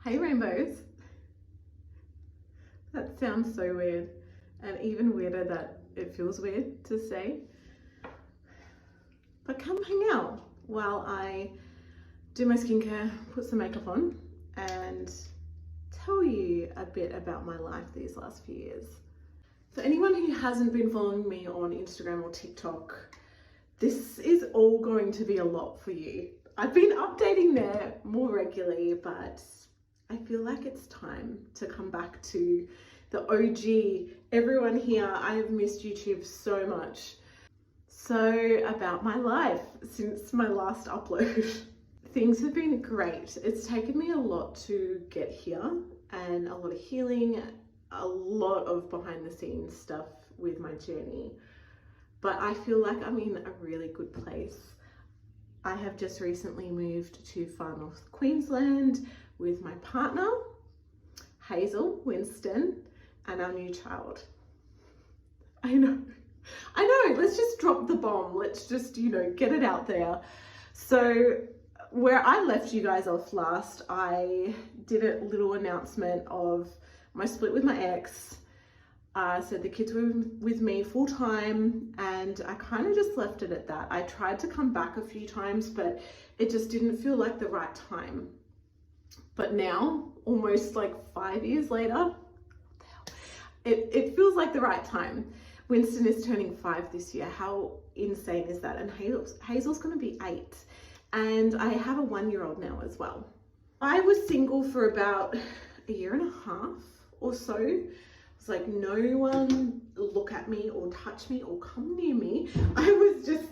Hey Rainbows. That sounds so weird, and even weirder that it feels weird to say. But come hang out while I do my skincare, put some makeup on, and tell you a bit about my life these last few years. For anyone who hasn't been following me on Instagram or TikTok, this is all going to be a lot for you. I've been updating there more regularly, but I feel like it's time to come back to the OG. Everyone here, I have missed YouTube so much. So about my life since my last upload. Things have been great. It's taken me a lot to get here and a lot of healing, a lot of behind the scenes stuff with my journey. But I feel like I'm in a really good place. I have just recently moved to far north Queensland with my partner, Hazel, Winston, and our new child. I know, let's just drop the bomb. Let's just, get it out there. So where I left you guys off last, I did a little announcement of my split with my ex. So the kids were with me full time, and I kind of just left it at that. I tried to come back a few times, but it just didn't feel like the right time. But now, almost like 5 years later, it feels like the right time. Winston is turning 5 this year. How insane is that? And Hazel's going to be 8. And I have a 1-year-old now as well. I was single for about a year and a half or so. It's like no one look at me or touch me or come near me. I was just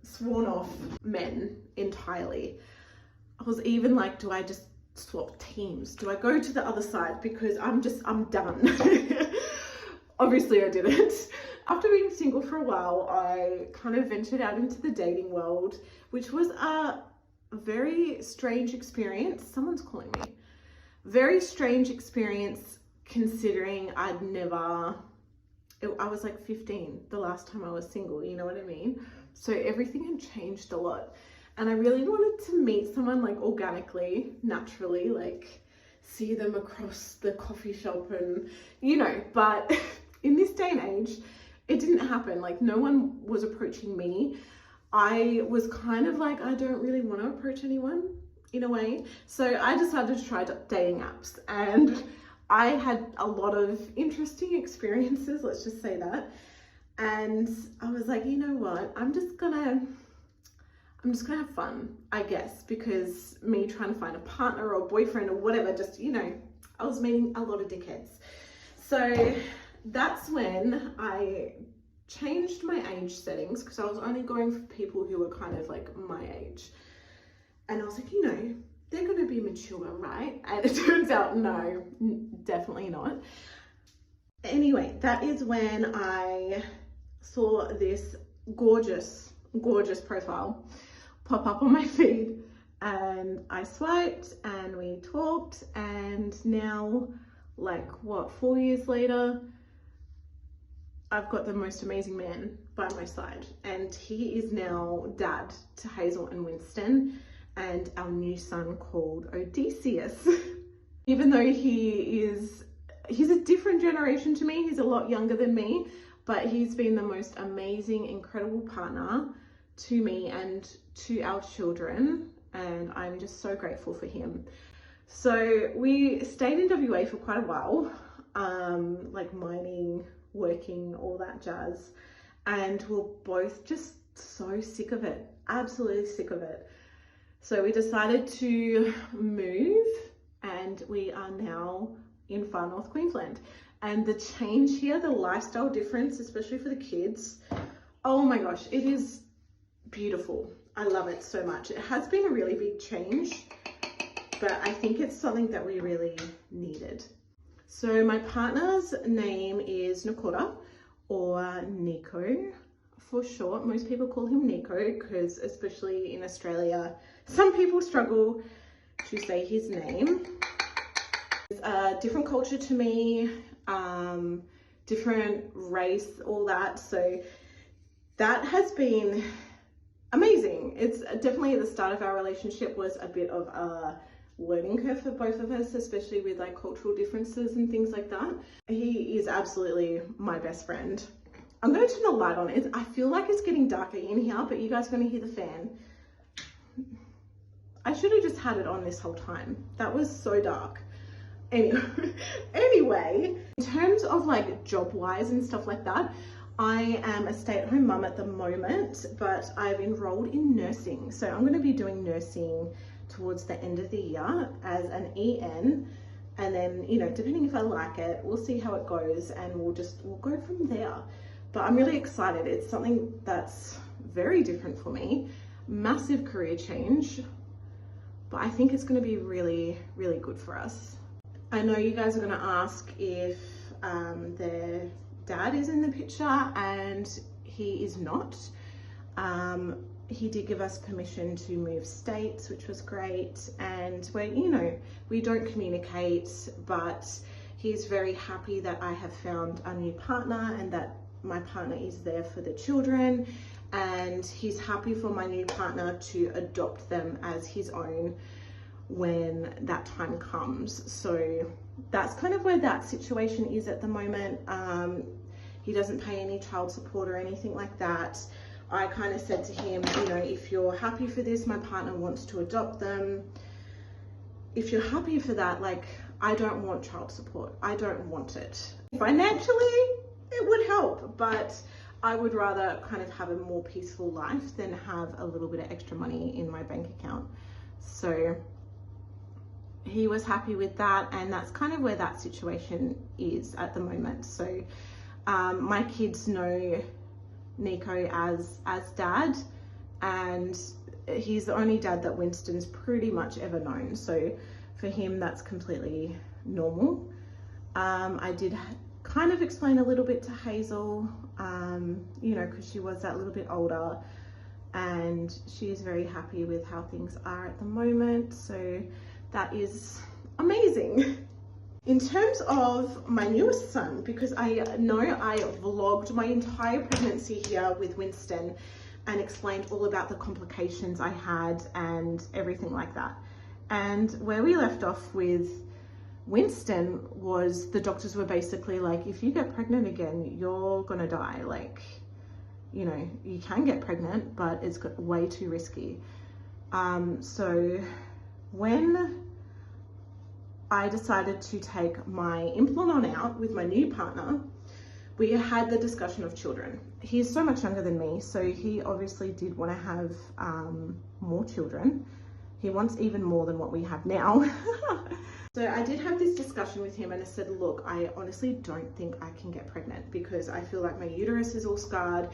sworn off men entirely. I was even like, do I just swap teams? Do I go to the other side? Because I'm done. Obviously I didn't. After being single for a while, I kind of ventured out into the dating world, which was a very strange experience. Someone's calling me. Very strange experience, considering I was like 15 the last time I was single, you know what I mean? So everything had changed a lot. And I really wanted to meet someone like organically, naturally, like see them across the coffee shop and, but in this day and age, it didn't happen. Like no one was approaching me. I was kind of like, I don't really want to approach anyone in a way. So I decided to try dating apps, and I had a lot of interesting experiences, let's just say that. And I was like, you know what? I'm just gonna have fun, I guess, because me trying to find a partner or boyfriend or whatever, just, I was meeting a lot of dickheads. So that's when I changed my age settings, because I was only going for people who were kind of like my age. And I was like, they're going to be mature, right? And it turns out, no, definitely not. Anyway, that is when I saw this gorgeous profile pop up on my feed, and I swiped and we talked, and now, like 4 years later, I've got the most amazing man by my side, and he is now dad to Hazel and Winston and our new son called Odysseus. Even though he's a different generation to me, he's a lot younger than me, but he's been the most amazing, incredible partner to me and to our children, and I'm just so grateful for him. So we stayed in WA for quite a while, like mining, working, all that jazz, and we're both just so sick of it, absolutely sick of it. So we decided to move, and we are now in far north Queensland. And the change here, the lifestyle difference, especially for the kids, oh my gosh, it is beautiful. I love it so much. It has been a really big change, but I think it's something that we really needed. So my partner's name is Nakota, or Nico for short. Most people call him Nico because, especially in Australia, some people struggle to say his name. It's a different culture to me, different race, all that. So that has been amazing. It's definitely at the start of our relationship was a bit of a learning curve for both of us, especially with like cultural differences and things like that. He is absolutely my best friend. I'm going to turn the light on. I feel like it's getting darker in here, but you guys are going to hear the fan. I should have just had it on this whole time. That was so dark. Anyway, in terms of like job wise and stuff like that, I am a stay-at-home mum at the moment, but I've enrolled in nursing. So I'm going to be doing nursing towards the end of the year as an EN, and then, you know, depending if I like it, we'll see how it goes, and we'll go from there. But I'm really excited. It's something that's very different for me, massive career change, but I think it's going to be really, really good for us. I know you guys are going to ask if their dad is in the picture, and he is not. He did give us permission to move states, which was great, and we don't communicate, but he's very happy that I have found a new partner and that my partner is there for the children, and he's happy for my new partner to adopt them as his own when that time comes. So that's kind of where that situation is at the moment. He doesn't pay any child support or anything like that. I kind of said to him, you know, if you're happy for this, my partner wants to adopt them. If you're happy for that, like, I don't want child support. I don't want it. Financially, it would help, but I would rather kind of have a more peaceful life than have a little bit of extra money in my bank account. So he was happy with that, and that's kind of where that situation is at the moment. So my kids know Nico as dad, and he's the only dad that Winston's pretty much ever known. So for him, that's completely normal. I did kind of explain a little bit to Hazel, you know, because she was that little bit older, and she's very happy with how things are at the moment. So that is amazing. In terms of my newest son, because I know I vlogged my entire pregnancy here with Winston and explained all about the complications I had and everything like that. And where we left off with Winston was the doctors were basically like, if you get pregnant again, you're gonna die. Like, you know, you can get pregnant, but it's way too risky. So when I decided to take my implant out with my new partner, we had the discussion of children. He's so much younger than me, so he obviously did want to have more children. He wants even more than what we have now. So I did have this discussion with him, and I said, look, I honestly don't think I can get pregnant because I feel like my uterus is all scarred.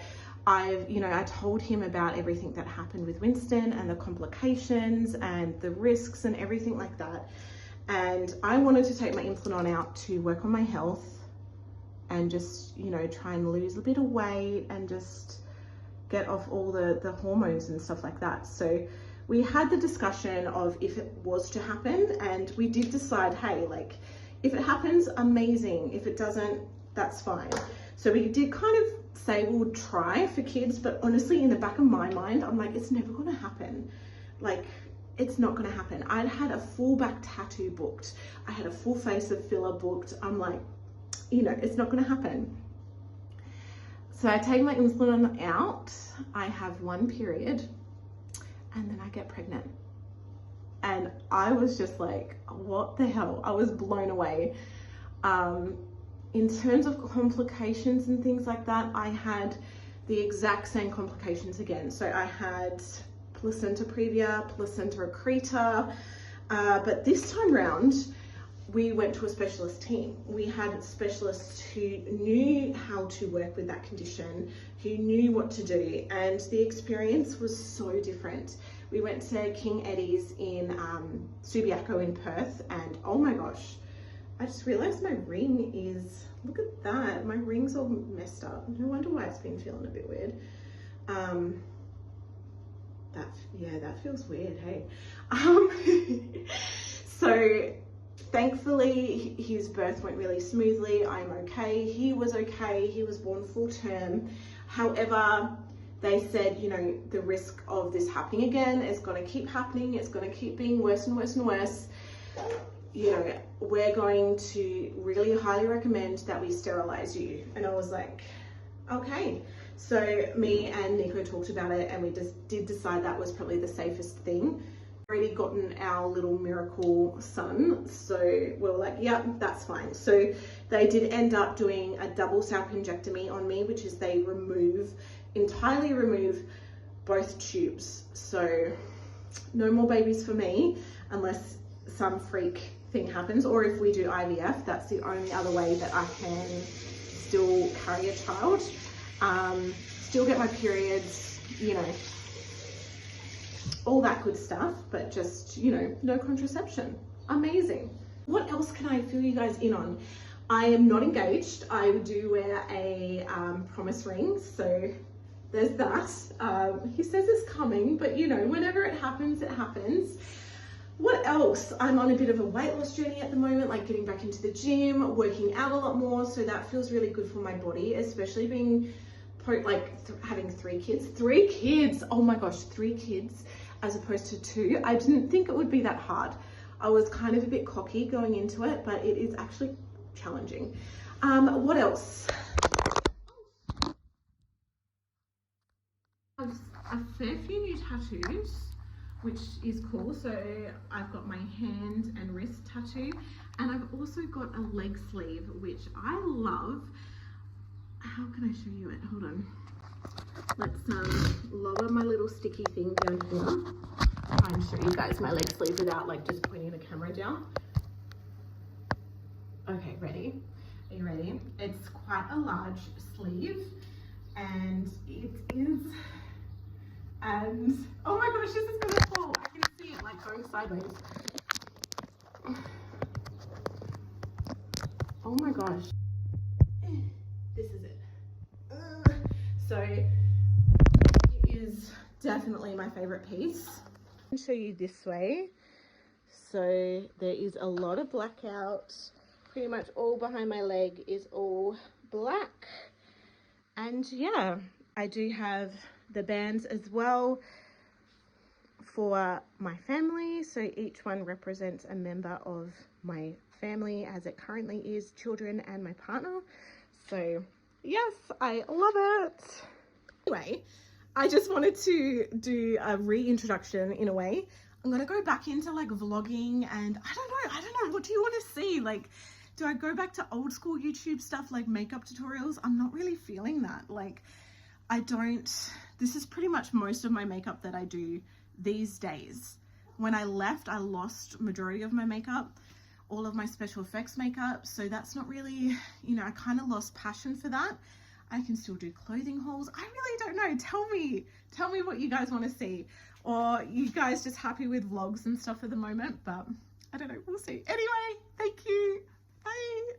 I told him about everything that happened with Winston and the complications and the risks and everything like that. And I wanted to take my implant out to work on my health and just, you know, try and lose a bit of weight and just get off all the hormones and stuff like that. So we had the discussion of if it was to happen, and we did decide, hey, like, if it happens, amazing. If it doesn't, that's fine. So we did kind of say we'll try for kids, but honestly, in the back of my mind, I'm like, it's never gonna happen. Like, it's not gonna happen. I'd had a full back tattoo booked. I had a full face of filler booked. I'm like, you know, it's not gonna happen. So I take my implant out, I have one period, and then I get pregnant. And I was just like, what the hell? I was blown away. In terms of complications and things like that, I had the exact same complications again. So I had placenta previa, placenta accreta, but this time round, we went to a specialist team. We had specialists who knew how to work with that condition, who knew what to do, and the experience was so different. We went to King Eddie's in Subiaco in Perth, and oh my gosh, I just realized my ring is, look at that, my ring's all messed up. No wonder why it's been feeling a bit weird. That feels weird, hey. So thankfully his birth went really smoothly. I'm okay, he was okay, he was born full term. However, they said, you know, the risk of this happening again is going to keep happening, it's going to keep being worse and worse and worse. you know, we're going to really highly recommend that we sterilize you. And I was like, okay. So me and Nico talked about it, and we just did decide that was probably the safest thing. Already gotten our little miracle son, so we were like, yeah, that's fine. So they did end up doing a double salpingectomy on me, which is they entirely remove both tubes. So no more babies for me unless some freak thing happens, or if we do IVF, that's the only other way that I can still carry a child, still get my periods, you know, all that good stuff, but just, you know, no contraception. Amazing. What else can I fill you guys in on? I am not engaged. I do wear a promise ring, so there's that. He says it's coming, but you know, whenever it happens, it happens. What else? I'm on a bit of a weight loss journey at the moment, like getting back into the gym, working out a lot more, so that feels really good for my body, especially being having 3 kids. 3 kids! Oh my gosh, 3 kids as opposed to 2. I didn't think it would be that hard. I was kind of a bit cocky going into it, but it is actually challenging. What else? I have a fair few new tattoos, which is cool. So I've got my hand and wrist tattoo, and I've also got a leg sleeve, which I love. How can I show you it? Hold on. Let's lower my little sticky thing down here. Try and show you guys my leg sleeve without like just pointing the camera down. Okay, ready? Are you ready? It's quite a large sleeve, and it is, and oh my gosh, this is gonna fall. I can see it like going sideways. Oh my gosh. This is it. So it is definitely my favorite piece. I'll show you this way. So there is a lot of blackout. Pretty much all behind my leg is all black. And yeah, I do have the bands as well for my family. So each one represents a member of my family, as it currently is children and my partner. So yes, I love it. Anyway, I just wanted to do a reintroduction in a way. I'm gonna go back into like vlogging, and I don't know, what do you want to see? Like, do I go back to old school YouTube stuff like makeup tutorials? I'm not really feeling that. Like, this is pretty much most of my makeup that I do these days. When I left, I lost majority of my makeup, all of my special effects makeup, so that's not really, you know, I kind of lost passion for that. I can still do clothing hauls. I really don't know. Tell me what you guys want to see, or you guys just happy with vlogs and stuff at the moment, but I don't know, we'll see. Anyway, thank you. Bye.